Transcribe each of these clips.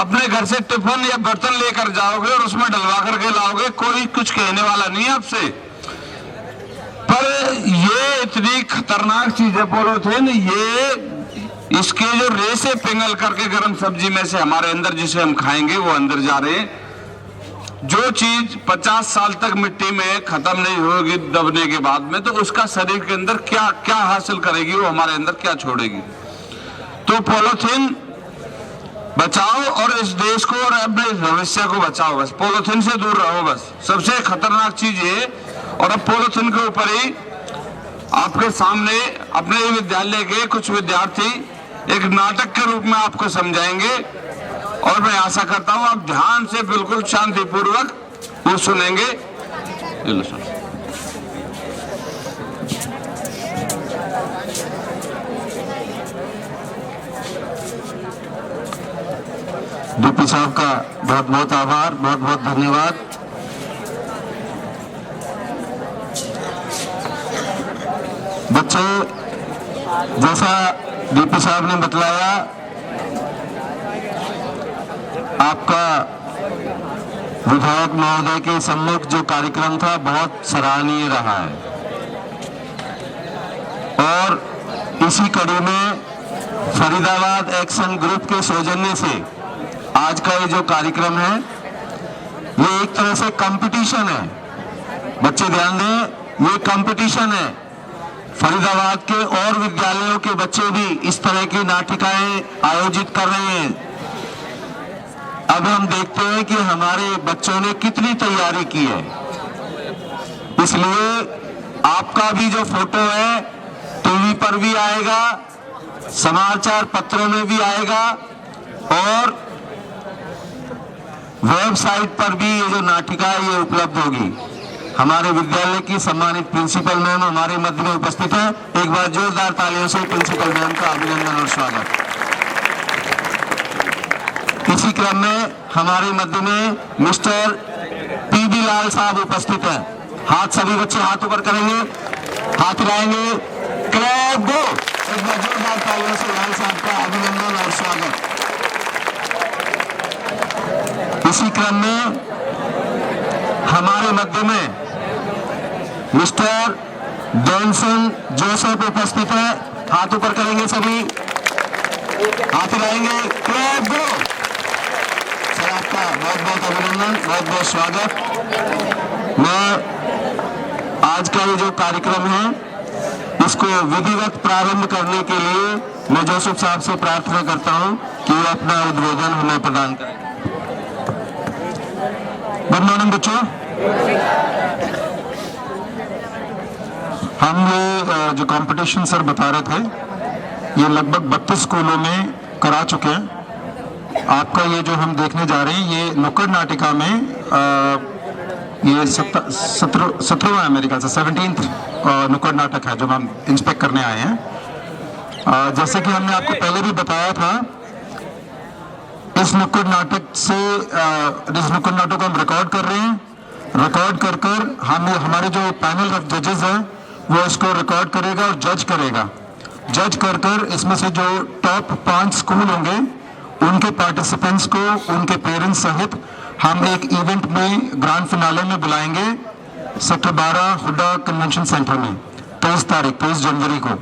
अपने घर से टिफिन या बर्तन लेकर जाओगे और उसमें डलवा करके लाओगे, कोई कुछ कहने वाला नहीं है आपसे। पर ये इतनी खतरनाक चीज है पॉलीथिन, ये इसके जो रेसे पिघल करके गर्म सब्जी में से हमारे अंदर जिसे हम खाएंगे वो अंदर जा रहे हैं। जो चीज 50 साल तक मिट्टी में खत्म नहीं होगी दबने के बाद में, तो उसका शरीर के अंदर क्या क्या हासिल करेगी, वो हमारे अंदर क्या छोड़ेगी। तो पॉलीथिन बचाओ और इस देश को और अपने भविष्य को बचाओ, बस पॉलीथिन से दूर रहो, बस सबसे खतरनाक चीज ये। और अब पॉलीथिन के ऊपर ही आपके सामने अपने विद्यालय के कुछ विद्यार्थी एक नाटक के रूप में आपको समझाएंगे, और मैं आशा करता हूं आप ध्यान से बिल्कुल शांतिपूर्वक वो सुनेंगे। डीपी साहब का बहुत बहुत आभार, बहुत बहुत धन्यवाद। बच्चों, जैसा डीपी साहब ने बतलाया, आपका विधायक महोदय के सम्मुख जो कार्यक्रम था बहुत सराहनीय रहा है, और इसी कड़ी में फरीदाबाद एक्शन ग्रुप के सौजन्य से आज का ये जो कार्यक्रम है, ये एक तरह से कंपटीशन है। बच्चे ध्यान दें, ये कंपटीशन है। फरीदाबाद के और विद्यालयों के बच्चे भी इस तरह की नाटिकाएं आयोजित कर रहे हैं। अब हम देखते हैं कि हमारे बच्चों ने कितनी तैयारी की है। इसलिए आपका भी जो फोटो है टीवी पर भी आएगा, समाचार पत्रों में भी आएगा, और वेबसाइट पर भी ये जो नाटिका है ये उपलब्ध होगी। हमारे विद्यालय की सम्मानित प्रिंसिपल मैम हमारे मध्य में उपस्थित है। एक बार जोरदार तालियों से प्रिंसिपल मैम का अभिनंदन और स्वागत। इसी क्रम में हमारे मध्य में मिस्टर पीबी लाल साहब उपस्थित हैं। हाथ सभी बच्चे हाथ ऊपर करेंगे, हाथ हिलाएंगे, क्लैप दो। एक बार जोरदार तालियों से लाल साहब का अभिनंदन और स्वागत। इसी क्रम में हमारे मध्य में मिस्टर जॉनसन जोसेफ उपस्थित है। हाथ ऊपर करेंगे सभी, हाथ हिलाएंगे, क्लैप दो। सर आपका बहुत बहुत अभिनंदन, बहुत बहुत स्वागत। मैं आज का ये जो कार्यक्रम है इसको विधिवत प्रारंभ करने के लिए मैं जोसेफ साहब से प्रार्थना करता हूं कि वो अपना उद्बोधन हमें प्रदान करें। गुड मॉर्निंग बच्चों। हम ये जो कंपटीशन सर बता रहे थे, ये लगभग 32 स्कूलों में करा चुके हैं। आपका ये जो हम देखने जा रहे हैं, ये नुक्कड़ नाटिका में ये 17वां है मेरे ख्याल से, 17th नुक्कड़ नाटक है जो हम इंस्पेक्ट करने आए हैं। जैसे कि हमने आपको पहले भी बताया था, इस नुक्कड़ नाटक से इस नुक्कड़ नाटक को हम रिकॉर्ड कर रहे हैं। रिकॉर्ड कर कर हमारे जो पैनल ऑफ जजेस हैं वो इसको रिकॉर्ड करेगा और जज करेगा। जज कर कर इसमें से जो टॉप 5 स्कूल होंगे उनके पार्टिसिपेंट्स को, उनके पेरेंट्स सहित हम एक इवेंट में ग्रैंड फिनाले में बुलाएंगे सेक्टर 12 हुड्डा कन्वेंशन सेंटर में 23 जनवरी को।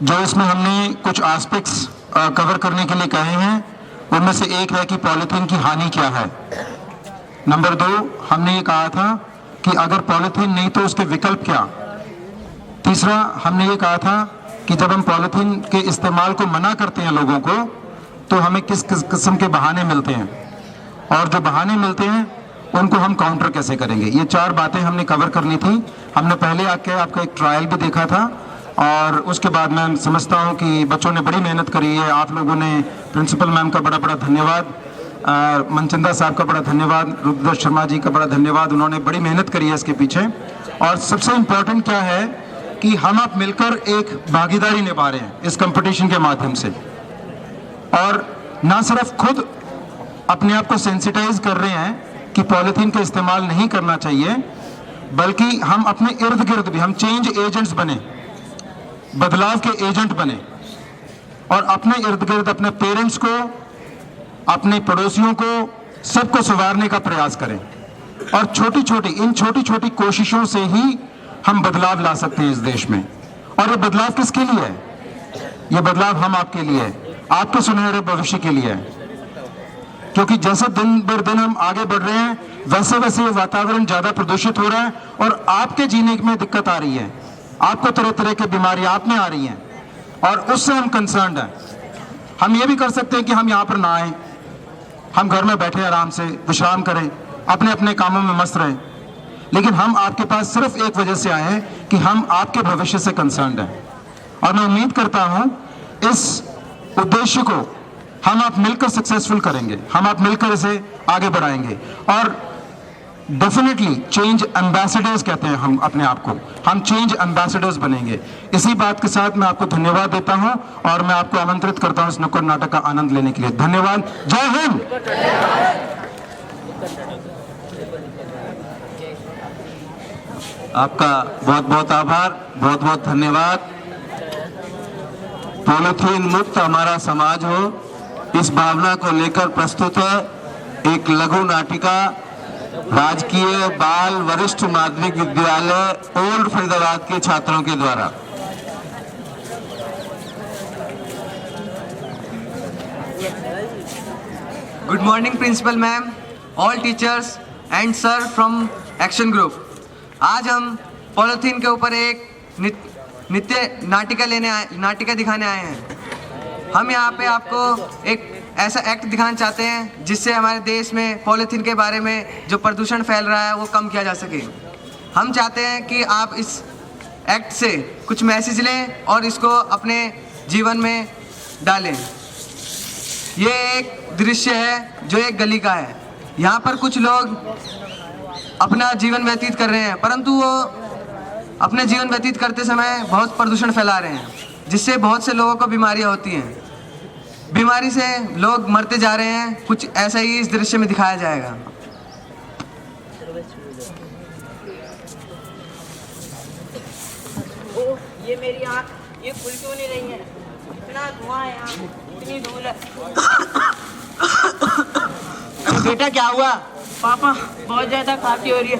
जो इसमें हमने कुछ एस्पेक्ट्स कवर करने के लिए कहे हैं, उनमें से एक है कि पॉलीथीन की हानि क्या है। नंबर 2, हमने ये कहा था कि अगर पॉलीथीन नहीं तो उसके विकल्प क्या। तीसरा, हमने ये कहा था कि जब हम पॉलीथीन के इस्तेमाल को मना करते हैं लोगों को, तो हमें किस किस किस्म के बहाने मिलते हैं, और जो बहाने मिलते हैं उनको हम काउंटर कैसे करेंगे। ये 4 बातें हमने कवर करनी थी। हमने पहले आके आपका एक ट्रायल भी देखा था, और उसके बाद मैं समझता हूँ कि बच्चों ने बड़ी मेहनत करी है। आप लोगों ने, प्रिंसिपल मैम का बड़ा बड़ा धन्यवाद, मनचंदा साहब का बड़ा धन्यवाद, रुद्र शर्मा जी का बड़ा धन्यवाद। उन्होंने बड़ी मेहनत करी है इसके पीछे। और सबसे इम्पोर्टेंट क्या है कि हम आप मिलकर एक भागीदारी निभा रहे हैं इस कंपटीशन के माध्यम से, और ना सिर्फ खुद अपने आप को सेंसिटाइज कर रहे हैं कि पॉलीथीन का इस्तेमाल नहीं करना चाहिए, बल्कि हम अपने इर्द गिर्द भी हम चेंज एजेंट्स बने, बदलाव के एजेंट बने, और अपने इर्द गिर्द अपने पेरेंट्स को, अपने पड़ोसियों को, सबको संवारने का प्रयास करें। और इन छोटी छोटी कोशिशों से ही हम बदलाव ला सकते हैं इस देश में। और ये बदलाव किसके लिए है? ये बदलाव हम आपके लिए है, आपके सुनहरे भविष्य के लिए है। क्योंकि जैसे दिन बर दिन हम आगे बढ़ रहे हैं, वैसे वैसे ये वातावरण ज्यादा प्रदूषित हो रहा है और आपके जीने में दिक्कत आ रही है, आपको तरह तरह की बीमारियां आप में आ रही हैं, और उससे हम कंसर्न्ड हैं। हम ये भी कर सकते हैं कि हम यहाँ पर ना आए, हम घर में बैठे आराम से विश्राम करें, अपने अपने कामों में मस्त रहें। लेकिन हम आपके पास सिर्फ एक वजह से आए हैं कि हम आपके भविष्य से कंसर्न्ड हैं। और मैं उम्मीद करता हूं इस उद्देश्य को हम आप मिलकर सक्सेसफुल करेंगे, हम आप मिलकर इसे आगे बढ़ाएंगे। और डेफिनेटली चेंज एम्बेसडर्स कहते हैं हम अपने आप को, हम चेंज एम्बेसडर्स बनेंगे। इसी बात के साथ मैं आपको धन्यवाद देता हूं और मैं आपको आमंत्रित करता हूं इस नुक्कड़ नाटक का आनंद लेने के लिए। धन्यवाद। जय हिंद। आपका बहुत बहुत आभार, बहुत बहुत धन्यवाद। पॉलीथीन मुक्त हमारा समाज हो, इस भावना को लेकर प्रस्तुत है एक लघु नाटिका राजकीय बाल वरिष्ठ माध्यमिक विद्यालय ओल्ड फरीदाबाद के छात्रों के द्वारा। Good morning principal ma'am, all teachers and sir from action group. आज हम पॉलीथीन के ऊपर एक नित्य नाटिका दिखाने आए हैं। हम यहाँ पे आपको एक ऐसा एक्ट दिखाना चाहते हैं जिससे हमारे देश में पॉलीथीन के बारे में जो प्रदूषण फैल रहा है वो कम किया जा सके। हम चाहते हैं कि आप इस एक्ट से कुछ मैसेज लें और इसको अपने जीवन में डालें। ये एक दृश्य है जो एक गली का है। यहाँ पर कुछ लोग अपना जीवन व्यतीत कर रहे हैं, परंतु वो अपने जीवन व्यतीत करते समय बहुत प्रदूषण फैला रहे हैं, जिससे बहुत से लोगों को बीमारियां होती हैं। बीमारी से लोग मरते जा रहे हैं। कुछ ऐसा ही इस दृश्य में दिखाया जाएगा। ओ, ये मेरी आँख ये खुल क्यों नहीं रही है? इतना धुआं है यहाँ, इतनी धूल है। बेटा क्या हुआ? पापा बहुत ज्यादा खांसी हो रही है।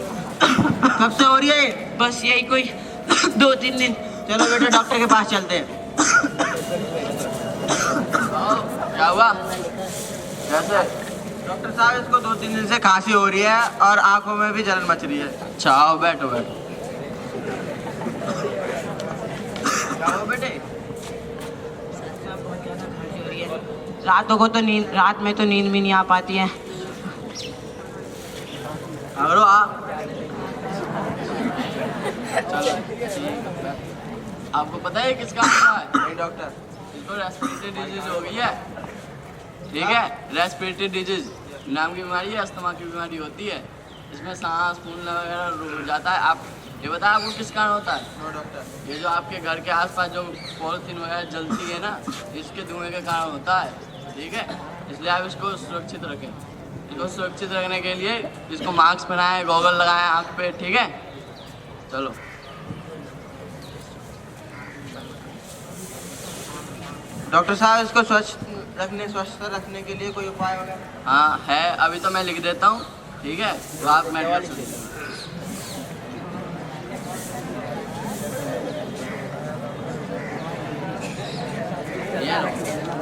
कब से हो रही है? बस यही कोई 2-3 दिन। चलो बेटा डॉक्टर के पास चलते हैं। क्या हुआ? कैसे? डॉक्टर साहब इसको 2-3 दिन से खांसी हो रही है और आंखों में भी जलन मच रही है। अच्छा आओ बैठो बैठो। क्या हुआ बेटे? बहुत ज्यादा खांसी हो रही है। रात में तो नींद भी नहीं आ पाती है। अगर आ आपको पता है किसका हुआ है? नहीं डॉक्टर। इसको रेस्पिरेटरी डिजीज हो गई है। ठीक है, रेस्पिरेटरी डिजीज नाम की बीमारी है, अस्थमा की बीमारी होती है। इसमें सांस फूलना वगैरह रुक जाता है। आप ये बताएं आपको किस कारण होता है? No doctor. ये जो आपके घर के आसपास जो पॉलीथीन वगैरह जलती है ना, इसके धुएं के कारण होता है। ठीक है, इसलिए आप इसको सुरक्षित रखें। इसको सुरक्षित रखने के लिए इसको मास्क पहनाएं, गॉगल लगाएं आँख पे। ठीक है, चलो। डॉक्टर साहब इसको स्वस्थ रखने के लिए कोई उपाय वगैरह? हाँ है, अभी तो मैं लिख देता हूँ। ठीक है, तो आप मेडिकल से ले लें।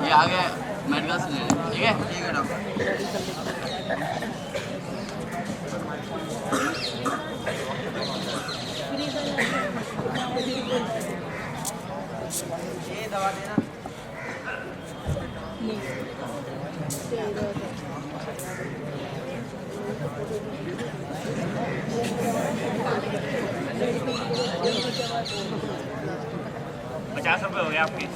ये आगे मेडिकल से ले लें। ठीक है, ठीक है डॉक्टर। ये दवा देना। ₹50 हो गए आपके।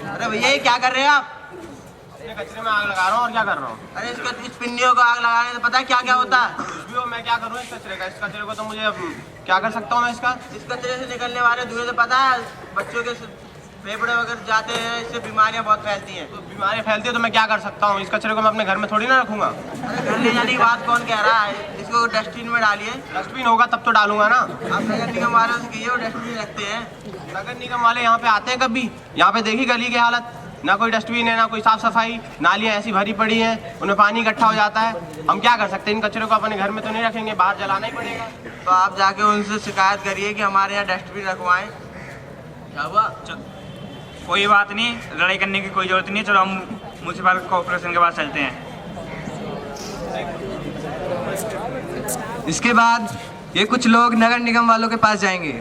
अरे भैया ये क्या कर रहे हैं आप? कचरे में आग लगा रहा हूँ और क्या कर रहा हूँ? अरे इस पिन्नियों को आग लगाने से पता है क्या क्या होता है? कुछ भी हो, मैं क्या करूँ इस कचरे को तो मुझे क्या कर सकता हूँ मैं इसका? इस कचरे से निकलने वाले धुएं से पता है बच्चों के फेफड़े वगैरह जाते हैं, इससे बीमारियां बहुत फैलती हैं। तो बीमारियां फैलती है तो मैं क्या कर सकता हूँ? इस कचरे को मैं अपने घर में थोड़ी ना रखूंगा। घर ले जाने की बात कौन कह रहा है? इसको डस्टबिन में डालिए। डस्टबिन होगा तब तो डालूंगा ना। आप नगर निगम वालों से कहिए वो डस्टबिन रखते हैं। नगर निगम वाले यहाँ पे आते हैं कभी? यहाँ पे देखी गली की हालत, ना कोई डस्टबिन है, ना कोई साफ सफाई, नालियाँ ऐसी भरी पड़ी हैं, उनमें पानी इकट्ठा हो जाता है। हम क्या कर सकते हैं? इन कचरे को अपने घर में तो नहीं रखेंगे, बाहर जलाना ही पड़ेगा। तो आप जाके उनसे शिकायत करिए कि हमारे यहाँ डस्टबिन रखवाएं। क्या हुआ? कोई बात नहीं, लड़ाई करने की कोई जरूरत नहीं। चलो हम म्यूनसिपल कॉर्पोरेशन के पास चलते हैं। इसके बाद ये कुछ लोग नगर निगम वालों के पास जाएंगे,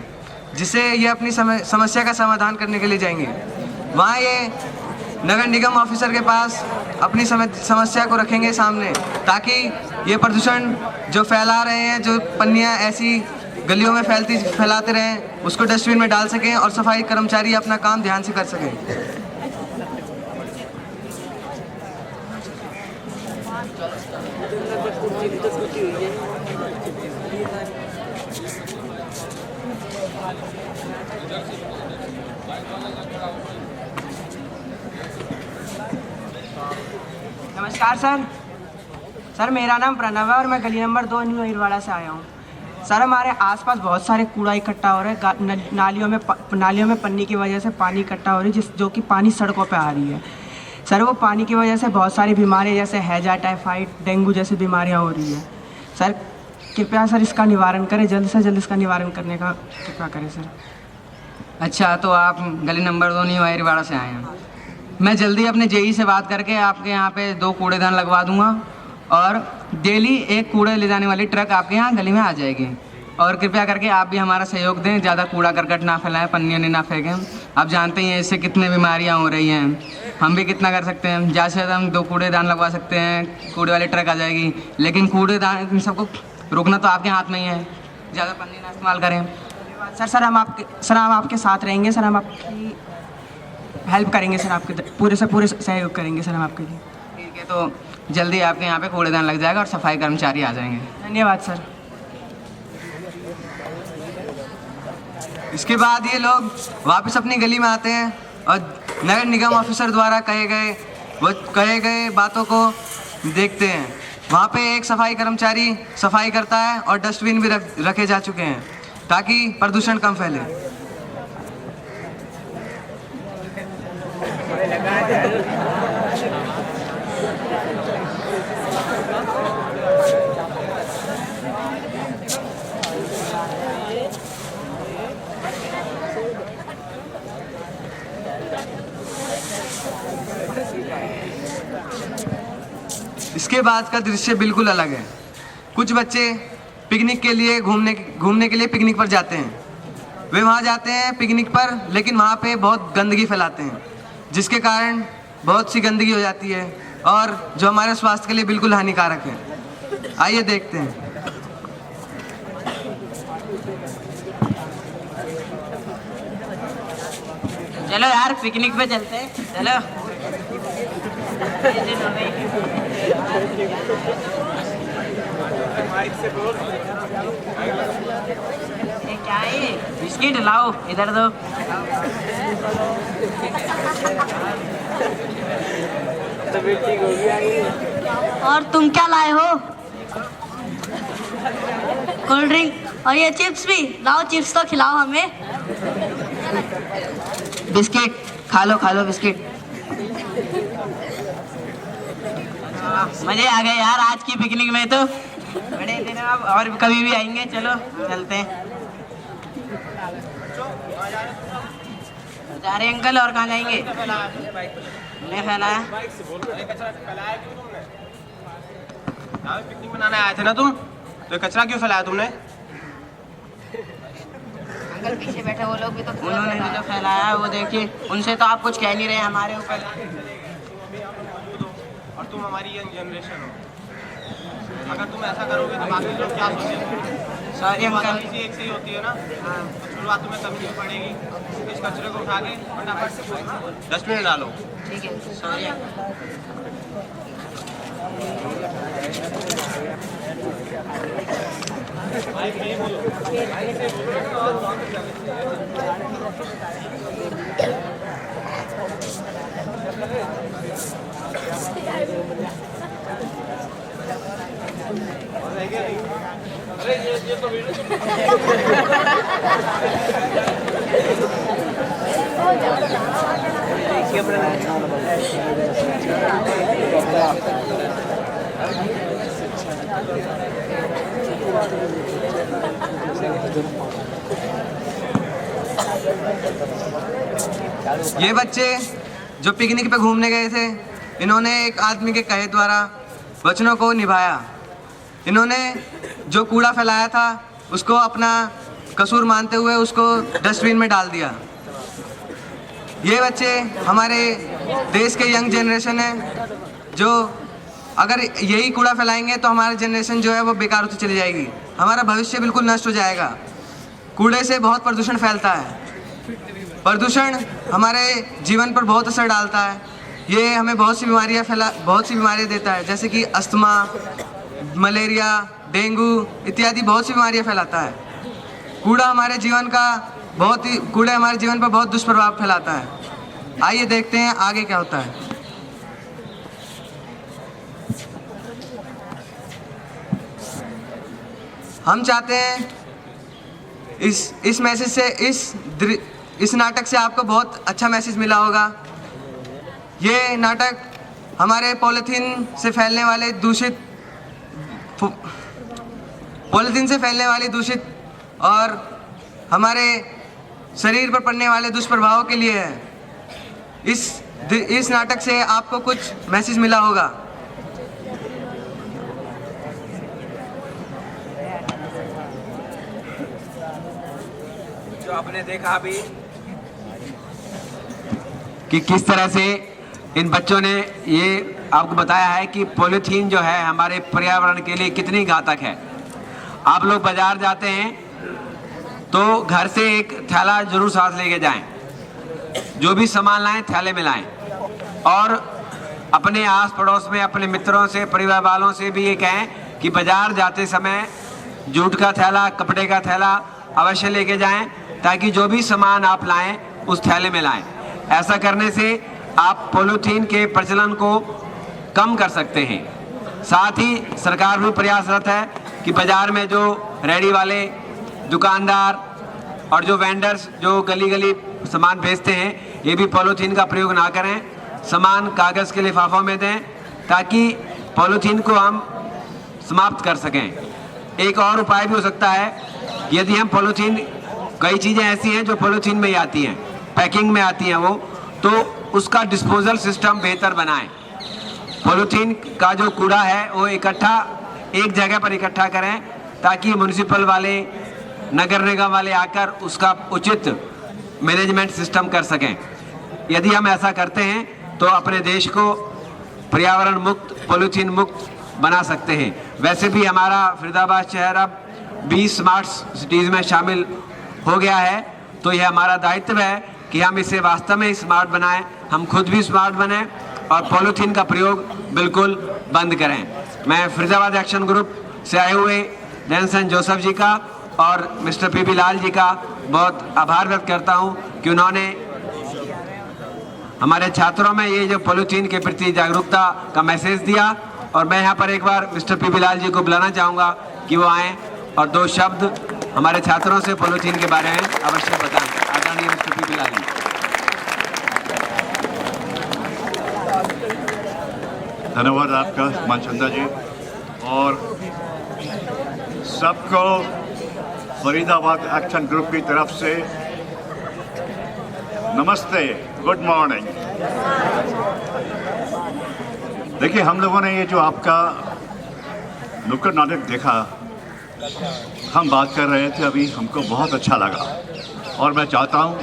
जिसे ये अपनी समस्या का समाधान करने के लिए जाएंगे। वहाँ ये नगर निगम ऑफिसर के पास अपनी समस्या को रखेंगे सामने, ताकि ये प्रदूषण जो फैला रहे हैं, जो पन्नियाँ ऐसी गलियों में फैलाते रहें, उसको डस्टबिन में डाल सकें और सफाई कर्मचारी अपना काम ध्यान से कर सकें। नमस्कार सर, मेरा नाम प्रणव है और मैं गली नंबर 2 न्यू अहिरवाड़ा से आया हूँ। सर, हमारे आसपास बहुत सारे कूड़ा इकट्ठा हो रहा है। नालियों में पन्नी की वजह से पानी इकट्ठा हो रही है, जो कि पानी सड़कों पे आ रही है। सर, वो पानी की वजह से बहुत सारी बीमारियाँ जैसे हैजा, टाइफाइड, डेंगू जैसी बीमारियाँ हो रही है। सर, कृपया सर इसका निवारण करें, जल्द से जल्द इसका निवारण करने का कृपया करें सर। अच्छा, तो आप गली नंबर 2 न्यू अहिरवाड़ा से आए हैं। मैं जल्दी अपने जेई से बात करके आपके यहाँ पे 2 कूड़ेदान लगवा दूंगा और डेली एक कूड़े ले जाने वाली ट्रक आपके यहाँ गली में आ जाएगी। और कृपया करके आप भी हमारा सहयोग दें, ज़्यादा कूड़ा करकट ना फैलाएं, पन्नियों ना फेंकें। आप जानते ही हैं इससे कितनी बीमारियाँ हो रही हैं। हम भी कितना कर सकते हैं? ज़्यादा से ज़्यादा हम 2 कूड़ेदान लगवा सकते हैं, कूड़े वाली ट्रक आ जाएगी। लेकिन कूड़ेदान इन सबको रोकना तो आपके हाथ में ही है। ज़्यादा पन्नी ना इस्तेमाल करें। सर हम आपके साथ रहेंगे सर, हम आपकी हेल्प करेंगे सर, आपके पूरे से पूरे सहयोग करेंगे सर हम आपके लिए। ठीक है, तो जल्दी आपके यहाँ पे कूड़ेदान लग जाएगा और सफाई कर्मचारी आ जाएंगे। धन्यवाद सर। इसके बाद ये लोग वापस अपनी गली में आते हैं और नगर निगम ऑफिसर द्वारा कहे गए बातों को देखते हैं। वहाँ पे एक सफाई कर्मचारी सफाई करता है और डस्टबिन भी रखे जा चुके हैं, ताकि प्रदूषण कम फैले। इसके बाद का दृश्य बिल्कुल अलग है। कुछ बच्चे पिकनिक के लिए घूमने के लिए पिकनिक पर जाते हैं। वे वहाँ जाते हैं पिकनिक पर, लेकिन वहाँ पे बहुत गंदगी फैलाते हैं, जिसके कारण बहुत सी गंदगी हो जाती है और जो हमारे स्वास्थ्य के लिए बिल्कुल हानिकारक है। आइए देखते हैं। चलो यार पिकनिक पे चलते हैं, चलो। ये क्या है? बिस्किट लाओ, इधर दो। और तुम क्या लाए हो? कोल्ड ड्रिंक और ये चिप्स भी लाओ, चिप्स तो खिलाओ हमें। बिस्किट खा लो बिस्किट। मजे आ गए यार आज की पिकनिक में तो। बड़े दिन अब और कभी भी आएंगे, चलो चलते हैं। जा रहे अंकल, और कहाँ जाएंगे? हमने फैलाया। पिकनिक मनाने आए थे ना तुम, तो कचरा क्यों फैलाया तुमने? अंकल पीछे बैठे वो लोग भी तो, उन्होंने भी तो फैलाया। वो देखिए, उनसे तो आप कुछ कह नहीं रहे हमारे ऊपर। और तुम हमारी यंग जनरेशन हो, अगर तुम ऐसा करोगे तो बाकी लोग क्या सोचेंगे? Sorry uncle. किसी एक से ही होती है ना, तो शुरुआत तुम्हें कमी नहीं पड़ेगी। इस कचरे को उठा के फटाफट से डस्टबिन में डालो। ठीक है, सॉरी अंकल। ये बच्चे जो पिकनिक पे घूमने गए थे, इन्होंने एक आदमी के कहे द्वारा वचनों को निभाया। इन्होंने जो कूड़ा फैलाया था उसको अपना कसूर मानते हुए उसको डस्टबिन में डाल दिया। ये बच्चे हमारे देश के यंग जनरेशन है, जो अगर यही कूड़ा फैलाएंगे तो हमारी जनरेशन जो है वो बेकार होती चली जाएगी, हमारा भविष्य बिल्कुल नष्ट हो जाएगा। कूड़े से बहुत प्रदूषण फैलता है, प्रदूषण हमारे जीवन पर बहुत असर डालता है। ये हमें बहुत सी बीमारियां देता है, जैसे कि अस्थमा, मलेरिया, डेंगू इत्यादि बहुत सी बीमारियां फैलाता है। कूड़े हमारे जीवन पर बहुत दुष्प्रभाव फैलाता है। आइए देखते हैं आगे क्या होता है। हम चाहते हैं इस मैसेज से, इस नाटक से आपको बहुत अच्छा मैसेज मिला होगा। ये नाटक हमारे पॉलीथीन से फैलने वाली दूषित और हमारे शरीर पर पड़ने वाले दुष्प्रभावों के लिए है। इस नाटक से आपको कुछ मैसेज मिला होगा। जो आपने देखा अभी कि किस तरह से इन बच्चों ने ये आपको बताया है कि पॉलीथीन जो है हमारे पर्यावरण के लिए कितनी घातक है। आप लोग बाजार जाते हैं तो घर से एक थैला जरूर साथ लेके जाएं, जो भी सामान लाएं थैले में लाएं, और अपने आस पड़ोस में अपने मित्रों से, परिवार वालों से भी ये कहें कि बाजार जाते समय जूट का थैला, कपड़े का थैला अवश्य लेके जाएं, ताकि जो भी सामान आप लाएं उस थैले में लाएं। ऐसा करने से आप पॉलीथीन के प्रचलन को कम कर सकते हैं। साथ ही सरकार भी प्रयासरत है कि बाजार में जो रेडी वाले दुकानदार और जो वेंडर्स जो गली गली सामान बेचते हैं, ये भी पॉलीथीन का प्रयोग ना करें, सामान कागज़ के लिफाफों में दें, ताकि पॉलीथीन को हम समाप्त कर सकें। एक और उपाय भी हो सकता है, यदि हम पॉलीथीन, कई चीज़ें ऐसी हैं जो पॉलीथीन में ही आती हैं, पैकिंग में आती हैं वो, तो उसका डिस्पोजल सिस्टम बेहतर बनाएं। पॉलीथीन का जो कूड़ा है वो एक जगह पर इकट्ठा करें, ताकि म्युनिसिपल वाले, नगर निगम वाले आकर उसका उचित मैनेजमेंट सिस्टम कर सकें। यदि हम ऐसा करते हैं तो अपने देश को पर्यावरण मुक्त, पॉलीथीन मुक्त बना सकते हैं। वैसे भी हमारा फरीदाबाद शहर अब 20 स्मार्ट सिटीज़ में शामिल हो गया है, तो यह हमारा दायित्व है कि हम इसे वास्तव में स्मार्ट बनाएं, हम खुद भी स्मार्ट बने और पॉलीथीन का प्रयोग बिल्कुल बंद करें। मैं फरीदाबाद एक्शन ग्रुप से आए हुए जैनसन जोसेफ जी का और मिस्टर पीबी लाल जी का बहुत आभार व्यक्त करता हूं कि उन्होंने हमारे छात्रों में ये जो पॉलीथीन के प्रति जागरूकता का मैसेज दिया। और मैं यहाँ पर एक बार मिस्टर पीबी लाल जी को बुलाना चाहूँगा कि वो आएँ और 2 शब्द हमारे छात्रों से पॉलीथीन के बारे में अवश्य बताएं। आदरणीय मिस्टर पीबी लाल जी। धन्यवाद आपका मनचंदा जी, और सबको फरीदाबाद एक्शन ग्रुप की तरफ से नमस्ते, गुड मॉर्निंग। देखिए, हम लोगों ने ये जो आपका नुक्कड़ नाटक देखा, हम बात कर रहे थे अभी, हमको बहुत अच्छा लगा। और मैं चाहता हूँ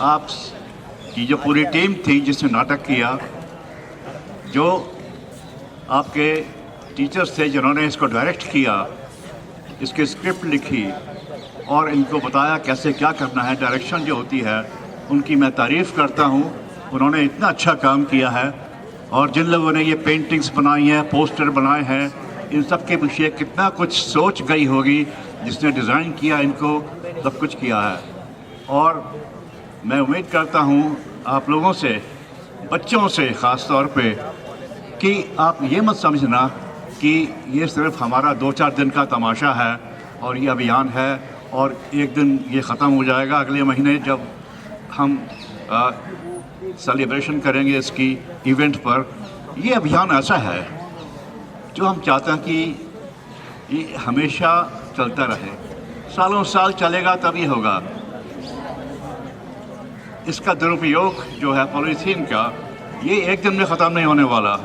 आप की जो पूरी टीम थी जिसने नाटक किया, जो आपके टीचर्स थे जिन्होंने इसको डायरेक्ट किया, इसकी स्क्रिप्ट लिखी और इनको बताया कैसे क्या करना है, डायरेक्शन जो होती है, उनकी मैं तारीफ़ करता हूँ। उन्होंने इतना अच्छा काम किया है। और जिन लोगों ने ये पेंटिंग्स बनाई हैं, पोस्टर बनाए हैं, इन सब के पीछे कितना कुछ सोच गई होगी, जिसने डिज़ाइन किया, इनको सब कुछ किया है। और मैं उम्मीद करता हूँ आप लोगों से, बच्चों से ख़ास तौर पे, कि आप ये मत समझना कि ये सिर्फ हमारा 2-4 दिन का तमाशा है और ये अभियान है और एक दिन ये ख़त्म हो जाएगा। अगले महीने जब हम सेलिब्रेशन करेंगे इसकी इवेंट पर, ये अभियान ऐसा है जो हम चाहते हैं कि ये हमेशा चलता रहे, सालों साल चलेगा तभी होगा। इसका दुरुपयोग जो है पॉलीथीन का, ये एक दिन में ख़त्म नहीं होने वाला।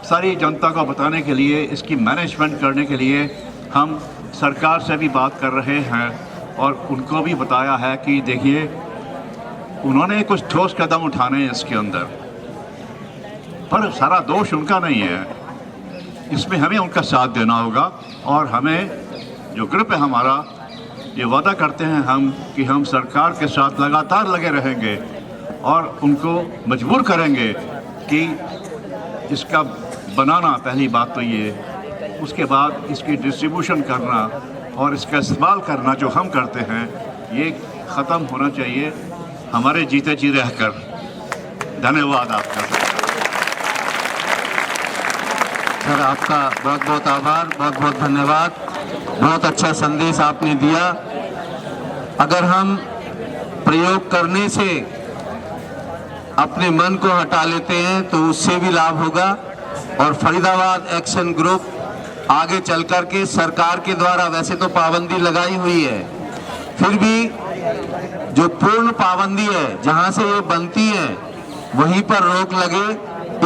सारी जनता को बताने के लिए, इसकी मैनेजमेंट करने के लिए हम सरकार से भी बात कर रहे हैं और उनको भी बताया है कि देखिए उन्होंने कुछ ठोस कदम उठाने हैं इसके अंदर, पर सारा दोष उनका नहीं है। इसमें हमें उनका साथ देना होगा और हमें जो ग्रुप है हमारा, ये वादा करते हैं हम कि हम सरकार के साथ लगातार लगे रहेंगे और उनको मजबूर करेंगे कि इसका बनाना, पहली बात तो ये, उसके बाद इसकी डिस्ट्रीब्यूशन करना और इसका इस्तेमाल करना जो हम करते हैं, ये ख़त्म होना चाहिए हमारे जीते जी रहकर। धन्यवाद आपका सर, आपका बहुत बहुत आभार, बहुत बहुत धन्यवाद। बहुत अच्छा संदेश आपने दिया। अगर हम प्रयोग करने से अपने मन को हटा लेते हैं तो उससे भी लाभ होगा और फरीदाबाद एक्शन ग्रुप आगे चल कर के सरकार के द्वारा वैसे तो पाबंदी लगाई हुई है, फिर भी जो पूर्ण पाबंदी है, जहां से ये बनती है वहीं पर रोक लगे,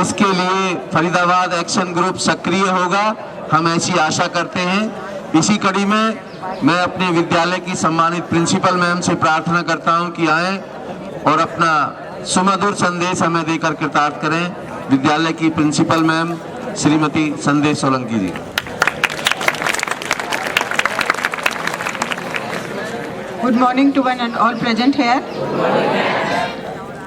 इसके लिए फरीदाबाद एक्शन ग्रुप सक्रिय होगा, हम ऐसी आशा करते हैं। इसी कड़ी में मैं अपने विद्यालय की सम्मानित प्रिंसिपल मैम से प्रार्थना करता हूं कि आए और अपना सुमधुर संदेश हमें देकर कृतार्थ करें। विद्यालय की principal ma'am Shrimati Sandesh Solanki ji. Good morning to one and all present here.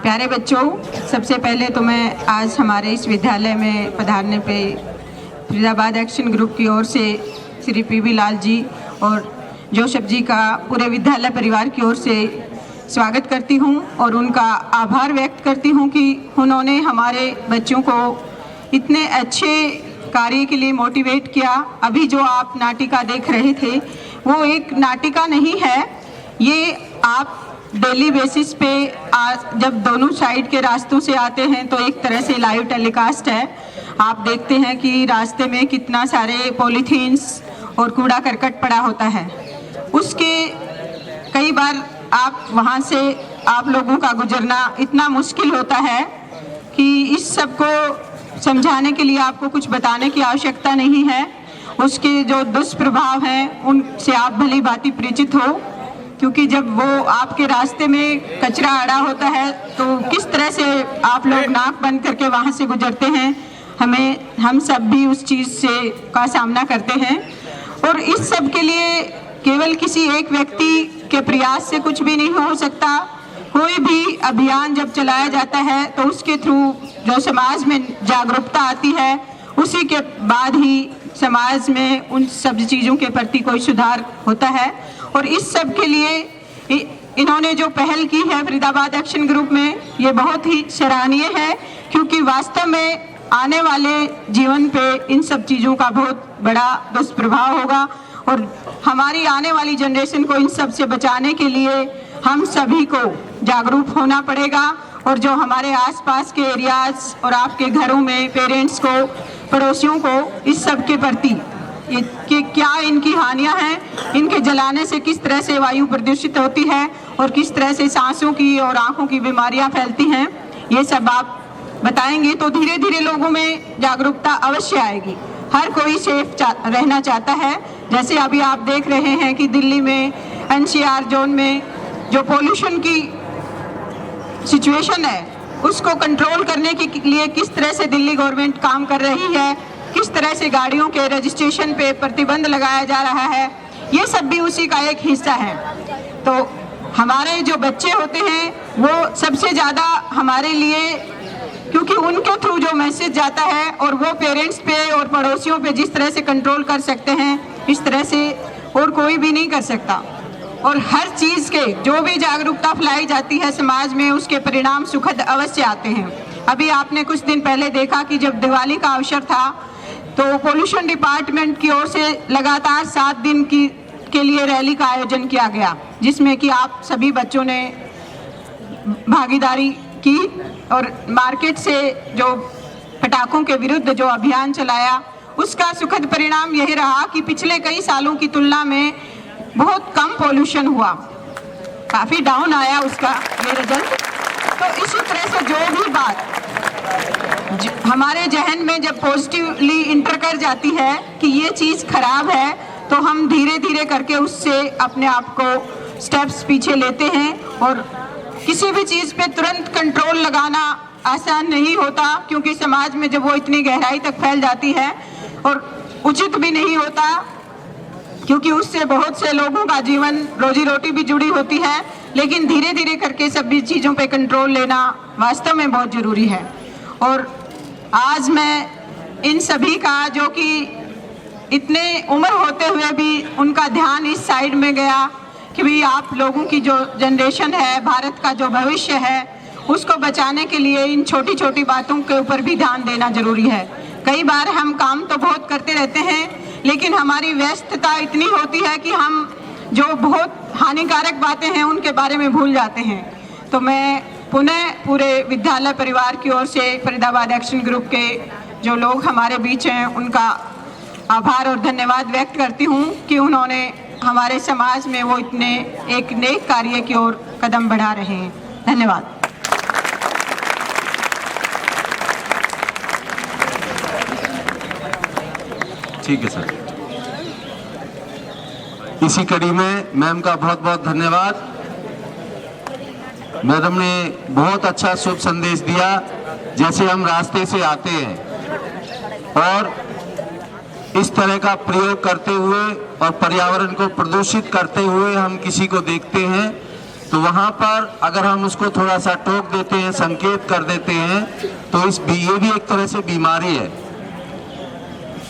प्यारे बच्चों, सबसे पहले तो मैं आज हमारे इस विद्यालय में पधारने पे फरीदाबाद एक्शन ग्रुप की ओर से श्री पी.वी. लाल जी और जोसेफ जी का पूरे विद्यालय परिवार की ओर से स्वागत करती हूं और उनका आभार व्यक्त करती हूं कि उन्होंने हमारे बच्चों को इतने अच्छे कार्य के लिए मोटिवेट किया। अभी जो आप नाटिका देख रहे थे वो एक नाटिका नहीं है, ये आप डेली बेसिस पे जब दोनों साइड के रास्तों से आते हैं तो एक तरह से लाइव टेलीकास्ट है। आप देखते हैं कि रास्ते में कितना सारे पॉलीथीन्स और कूड़ा करकट पड़ा होता है। उसके कई बार आप वहाँ से आप लोगों का गुजरना इतना मुश्किल होता है कि इस सब को समझाने के लिए आपको कुछ बताने की आवश्यकता नहीं है। उसके जो दुष्प्रभाव हैं उनसे आप भली भांति परिचित हो, क्योंकि जब वो आपके रास्ते में कचरा अड़ा होता है तो किस तरह से आप लोग नाक बंद करके वहाँ से गुजरते हैं, हम सब भी उस चीज़ से का सामना करते हैं। और इस सब के लिए केवल किसी एक व्यक्ति के प्रयास से कुछ भी नहीं हो सकता। कोई भी अभियान जब चलाया जाता है तो उसके थ्रू जो समाज में जागरूकता आती है, उसी के बाद ही समाज में उन सब चीज़ों के प्रति कोई सुधार होता है। और इस सब के लिए इन्होंने जो पहल की है फरीदाबाद एक्शन ग्रुप में, ये बहुत ही सराहनीय है, क्योंकि वास्तव में आने वाले जीवन पे इन सब चीज़ों का बहुत बड़ा दुष्प्रभाव होगा और हमारी आने वाली जनरेशन को इन सब से बचाने के लिए हम सभी को जागरूक होना पड़ेगा। और जो हमारे आसपास के एरियाज और आपके घरों में पेरेंट्स को, पड़ोसियों को इस सब के प्रति कि क्या इनकी हानियां हैं, इनके जलाने से किस तरह से वायु प्रदूषित होती है और किस तरह से सांसों की और आँखों की बीमारियां फैलती हैं, ये सब आप बताएंगे तो धीरे धीरे लोगों में जागरूकता अवश्य आएगी। हर कोई सेफ रहना चाहता है। जैसे अभी आप देख रहे हैं कि दिल्ली में NCR जोन में जो पोल्यूशन की सिचुएशन है उसको कंट्रोल करने के लिए किस तरह से दिल्ली गवर्नमेंट काम कर रही है, किस तरह से गाड़ियों के रजिस्ट्रेशन पे प्रतिबंध लगाया जा रहा है, ये सब भी उसी का एक हिस्सा है। तो हमारे जो बच्चे होते हैं वो सबसे ज़्यादा हमारे लिए, क्योंकि उनके थ्रू जो मैसेज जाता है और वो पेरेंट्स पे और पड़ोसियों पे जिस तरह से कंट्रोल कर सकते हैं, इस तरह से और कोई भी नहीं कर सकता। और हर चीज़ के जो भी जागरूकता फैलाई जाती है समाज में, उसके परिणाम सुखद अवश्य आते हैं। अभी आपने कुछ दिन पहले देखा कि जब दिवाली का अवसर था तो पोल्यूशन डिपार्टमेंट की ओर से लगातार 7 दिन के लिए रैली का आयोजन किया गया, जिसमें कि आप सभी बच्चों ने भागीदारी की और मार्केट से जो पटाखों के विरुद्ध जो अभियान चलाया, उसका सुखद परिणाम यही रहा कि पिछले कई सालों की तुलना में बहुत कम पोल्यूशन हुआ, काफ़ी डाउन आया उसका ये रिजल्ट। तो इसी तरह से जो भी बात हमारे जहन में जब पॉजिटिवली इंटर कर जाती है कि ये चीज़ खराब है, तो हम धीरे धीरे करके उससे अपने आप को स्टेप्स पीछे लेते हैं। और किसी भी चीज़ पे तुरंत कंट्रोल लगाना आसान नहीं होता, क्योंकि समाज में जब वो इतनी गहराई तक फैल जाती है, और उचित भी नहीं होता, क्योंकि उससे बहुत से लोगों का जीवन, रोजी रोटी भी जुड़ी होती है। लेकिन धीरे धीरे करके सभी चीज़ों पे कंट्रोल लेना वास्तव में बहुत ज़रूरी है। और आज मैं इन सभी का, जो कि इतने उम्र होते हुए भी उनका ध्यान इस साइड में गया कि भाई आप लोगों की जो जनरेशन है, भारत का जो भविष्य है, उसको बचाने के लिए इन छोटी छोटी बातों के ऊपर भी ध्यान देना जरूरी है। कई बार हम काम तो बहुत करते रहते हैं, लेकिन हमारी व्यस्तता इतनी होती है कि हम जो बहुत हानिकारक बातें हैं उनके बारे में भूल जाते हैं। तो मैं पुनः पूरे विद्यालय परिवार की ओर से फरीदाबाद एक्शन ग्रुप के जो लोग हमारे बीच हैं उनका आभार और धन्यवाद व्यक्त करती हूँ कि उन्होंने हमारे समाज में वो इतने एक नेक कार्य की ओर कदम बढ़ा रहे हैं। धन्यवाद। ठीक है सर। इसी कड़ी में मैम का बहुत बहुत धन्यवाद। मैडम ने बहुत अच्छा शुभ संदेश दिया। जैसे हम रास्ते से आते हैं और इस तरह का प्रयोग करते हुए और पर्यावरण को प्रदूषित करते हुए हम किसी को देखते हैं, तो वहाँ पर अगर हम उसको थोड़ा सा टोक देते हैं, संकेत कर देते हैं, तो ये भी एक तरह से बीमारी है।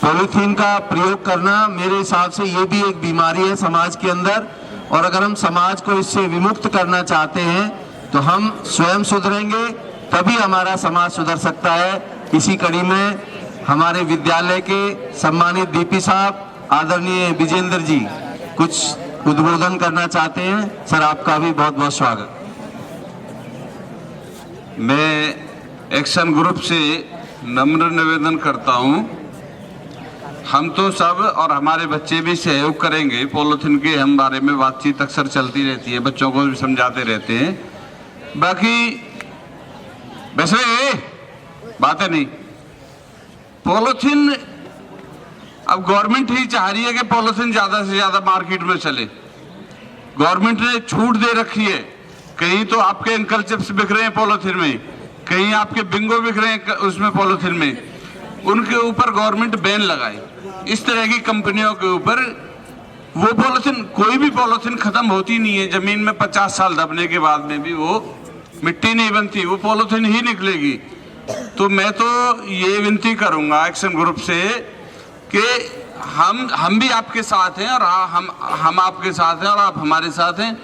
पॉलीथीन का प्रयोग करना मेरे हिसाब से ये भी एक बीमारी है समाज के अंदर। और अगर हम समाज को इससे विमुक्त करना चाहते हैं तो हम स्वयं सुधरेंगे, तभी हमारा समाज सुधर सकता है। इसी कड़ी में हमारे विद्यालय के सम्मानित डीपी साहब, आदरणीय विजेंद्र जी, कुछ उद्बोधन करना चाहते हैं। सर, आपका भी बहुत बहुत स्वागत। मैं एक्शन ग्रुप से नम्र निवेदन करता हूं, हम तो सब और हमारे बच्चे भी सहयोग करेंगे। पॉलीथीन के हम बारे में बातचीत अक्सर चलती रहती है, बच्चों को भी समझाते रहते हैं। बाकी वैसे बातें नहीं, पॉलीथीन अब गवर्नमेंट ही चाह रही है कि पॉलीथीन ज्यादा से ज्यादा मार्केट में चले। गवर्नमेंट ने छूट दे रखी है। कहीं तो आपके अंकल चिप्स बिक रहे हैं पॉलीथीन में, कहीं आपके बिंगो बिक रहे हैं उसमें पॉलीथीन में। उनके ऊपर गवर्नमेंट बैन लगाए। इस तरह की कंपनियों के ऊपर वो पॉलीथीन, कोई भी पॉलीथीन खत्म होती नहीं है। जमीन में 50 साल दबने के बाद में भी वो मिट्टी नहीं बनती, वो पॉलीथीन ही निकलेगी। तो मैं तो ये विनती करूंगा एक्शन ग्रुप से कि हम भी आपके साथ हैं और हम आपके साथ हैं और आप हमारे साथ हैं।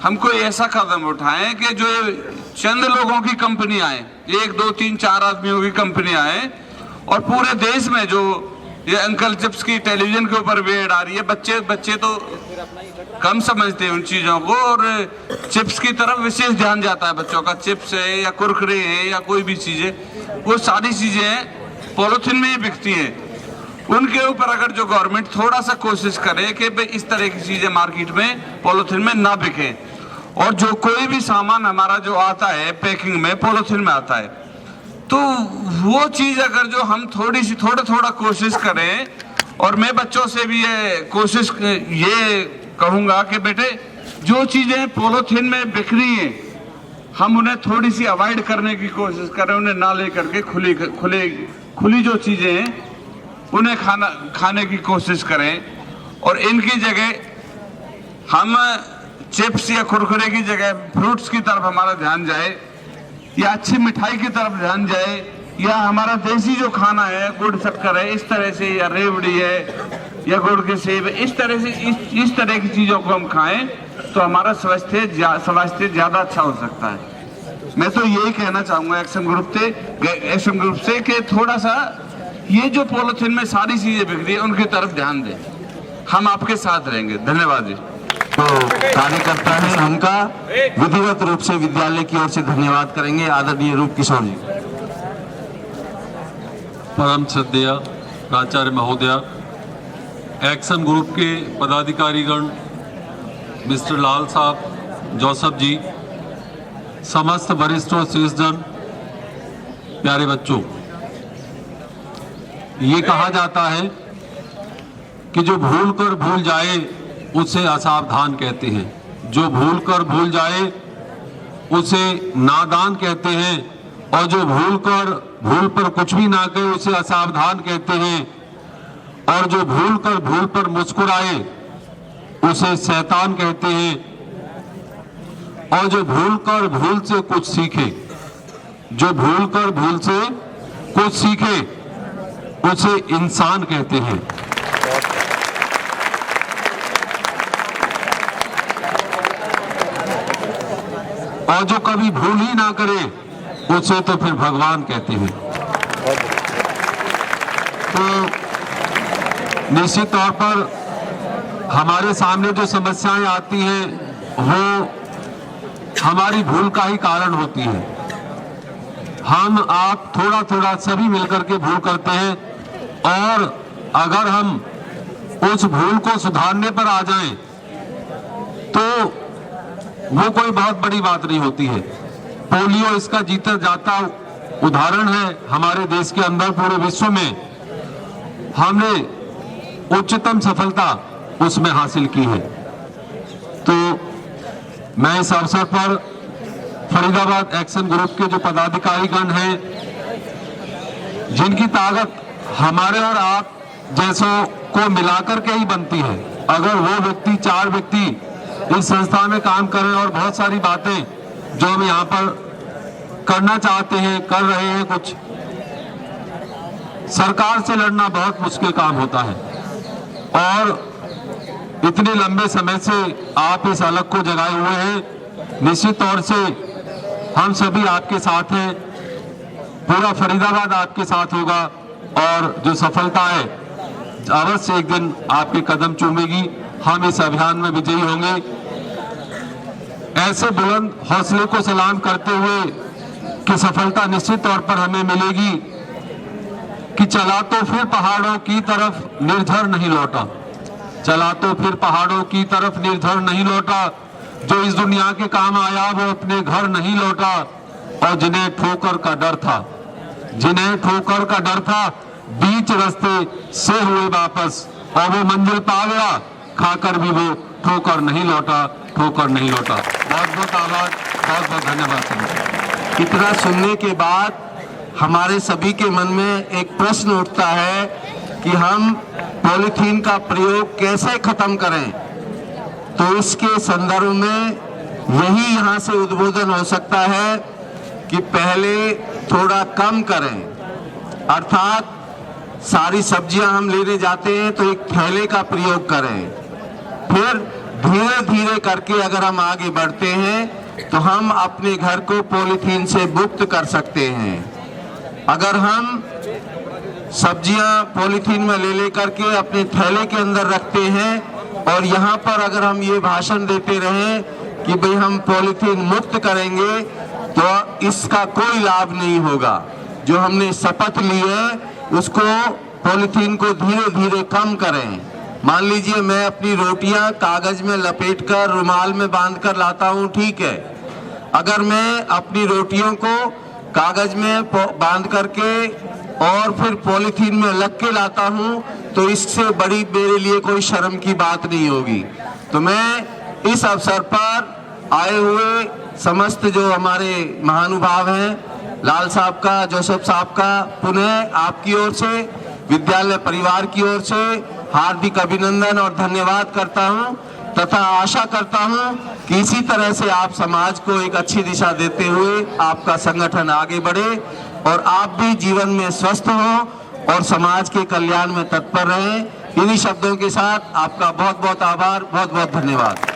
हम कोई ऐसा कदम उठाएं कि जो चंद लोगों की कंपनी आए, 1 2 3 4 आदमियों की कंपनी आए, और पूरे देश में जो ये अंकल चिप्स की टेलीविजन के ऊपर भी ऐड आ रही है, बच्चे तो कम समझते हैं उन चीज़ों को, और चिप्स की तरफ विशेष ध्यान जाता है बच्चों का। चिप्स है या कुरकुरे है या कोई भी चीज़ है, वो सारी चीज़ें पॉलीथीन में ही बिकती हैं। उनके ऊपर अगर जो गवर्नमेंट थोड़ा सा कोशिश करे कि भाई इस तरह की चीज़ें मार्केट में पॉलीथीन में ना बिके, और जो कोई भी सामान हमारा जो आता है पैकिंग में पॉलीथीन में आता है, तो वो चीज़ अगर जो हम थोड़ा कोशिश करें। और मैं बच्चों से भी ये कहूँगा कि बेटे जो चीज़ें पॉलीथीन में बिक रही हैं, हम उन्हें थोड़ी सी अवॉइड करने की कोशिश करें, उन्हें ना ले करके खुली जो चीज़ें हैं उन्हें खाने की कोशिश करें। और इनकी जगह हम चिप्स या कुरकुरे की जगह फ्रूट्स की तरफ हमारा ध्यान जाए, या अच्छी मिठाई की तरफ ध्यान जाए, या हमारा देसी जो खाना है, गुड़ शक्कर है इस तरह से, या रेवड़ी है या गुड़ के सेब है, इस तरह की चीज़ों को हम खाएं तो हमारा स्वास्थ्य ज़्यादा अच्छा हो सकता है। मैं तो यही कहना चाहूँगा एक्शन ग्रुप से कि थोड़ा सा ये जो पॉलिथीन में सारी चीजें बिक रही है उनकी तरफ ध्यान दें। हम आपके साथ रहेंगे। धन्यवाद जी। तो कार्यकर्ता है उनका विधिवत रूप से विद्यालय की ओर से धन्यवाद करेंगे आदरणीय रूप किशोर जी। परम श्रद्धेय प्राचार्य महोदय, एक्शन ग्रुप के पदाधिकारीगण, मिस्टर लाल साहब, जोसेफ जी, समस्त वरिष्ठ और शीर्षजन, प्यारे बच्चों, ये कहा जाता है कि जो भूल कर भूल जाए उसे असावधान कहते हैं, जो भूल कर भूल जाए उसे नादान कहते हैं, और जो भूल पर कुछ भी ना कहे उसे असावधान कहते हैं, और जो भूल पर मुस्कुराए उसे शैतान कहते हैं, और जो भूल से कुछ सीखे, जो भूल कर भूल से कुछ सीखे उसे इंसान कहते हैं। और जो कभी भूल ही ना करे उसे तो फिर भगवान कहते हैं। तो निश्चित तौर पर हमारे सामने जो समस्याएं आती हैं वो हमारी भूल का ही कारण होती है। हम आप थोड़ा थोड़ा सभी मिलकर के भूल करते हैं, और अगर हम उस भूल को सुधारने पर आ जाएं तो वो कोई बहुत बड़ी बात नहीं होती है। पोलियो इसका जीता जाता उदाहरण है हमारे देश के अंदर, पूरे विश्व में हमने उच्चतम सफलता उसमें हासिल की है। तो मैं इस अवसर पर फरीदाबाद एक्शन ग्रुप के जो पदाधिकारीगण हैं, जिनकी ताकत हमारे और आप जैसों को मिलाकर के ही बनती है, अगर वो व्यक्ति, 4 व्यक्ति इस संस्था में काम करें और बहुत सारी बातें जो हम यहाँ पर करना चाहते हैं, कर रहे हैं, कुछ सरकार से लड़ना बहुत मुश्किल काम होता है। और इतने लंबे समय से आप इस अलग को जगाए हुए हैं। निश्चित तौर से हम सभी आपके साथ हैं, पूरा फरीदाबाद आपके साथ होगा, और जो सफलता है अवश्य एक दिन आपके कदम चूमेगी। हम इस अभियान में विजयी होंगे। ऐसे बुलंद हौसले को सलाम करते हुए कि सफलता निश्चित तौर पर हमें मिलेगी कि चला तो फिर पहाड़ों की तरफ निर्झर नहीं लौटा, चला तो फिर पहाड़ों की तरफ निर्झर नहीं लौटा, जो इस दुनिया के काम आया वो अपने घर नहीं लौटा, और जिन्हें ठोकर का डर था, जिन्हें ठोकर का डर था, बीच रास्ते से हुए वापस, और वो मंजिल पा गया, खाकर भी वो ठोकर नहीं लौटा, ठोकर नहीं लौटा। बहुत बहुत आभार, बहुत बहुत धन्यवाद। इतना सुनने के बाद हमारे सभी के मन में एक प्रश्न उठता है कि हम पॉलीथीन का प्रयोग कैसे खत्म करें। तो इसके संदर्भ में यही यहाँ से उद्बोधन हो सकता है कि पहले थोड़ा कम करें, अर्थात सारी सब्जियां हम लेने जाते हैं तो एक थैले का प्रयोग करें, फिर धीरे धीरे करके अगर हम आगे बढ़ते हैं तो हम अपने घर को पॉलीथीन से मुक्त कर सकते हैं। अगर हम सब्जियां पॉलीथीन में ले करके अपने थैले के अंदर रखते हैं और यहाँ पर अगर हम ये भाषण देते रहें कि भाई हम पॉलीथीन मुक्त करेंगे, तो इसका कोई लाभ नहीं होगा। जो हमने शपथ ली है उसको, पॉलीथीन को धीरे धीरे कम करें। मान लीजिए मैं अपनी रोटियां कागज में लपेटकर रुमाल में बांधकर लाता हूं, ठीक है। अगर मैं अपनी रोटियों को कागज में बांध करके और फिर पॉलीथीन में लग के लाता हूं, तो इससे बड़ी मेरे लिए कोई शर्म की बात नहीं होगी। तो मैं इस अवसर पर आए हुए समस्त जो हमारे महानुभाव हैं, लाल साहब का, जोसेफ साहब का, पुनः आपकी ओर से, विद्यालय परिवार की ओर से हार्दिक अभिनंदन और धन्यवाद करता हूं, तथा आशा करता हूं कि इसी तरह से आप समाज को एक अच्छी दिशा देते हुए आपका संगठन आगे बढ़े और आप भी जीवन में स्वस्थ हो और समाज के कल्याण में तत्पर रहें। इन्हीं शब्दों के साथ आपका बहुत बहुत आभार, बहुत बहुत धन्यवाद।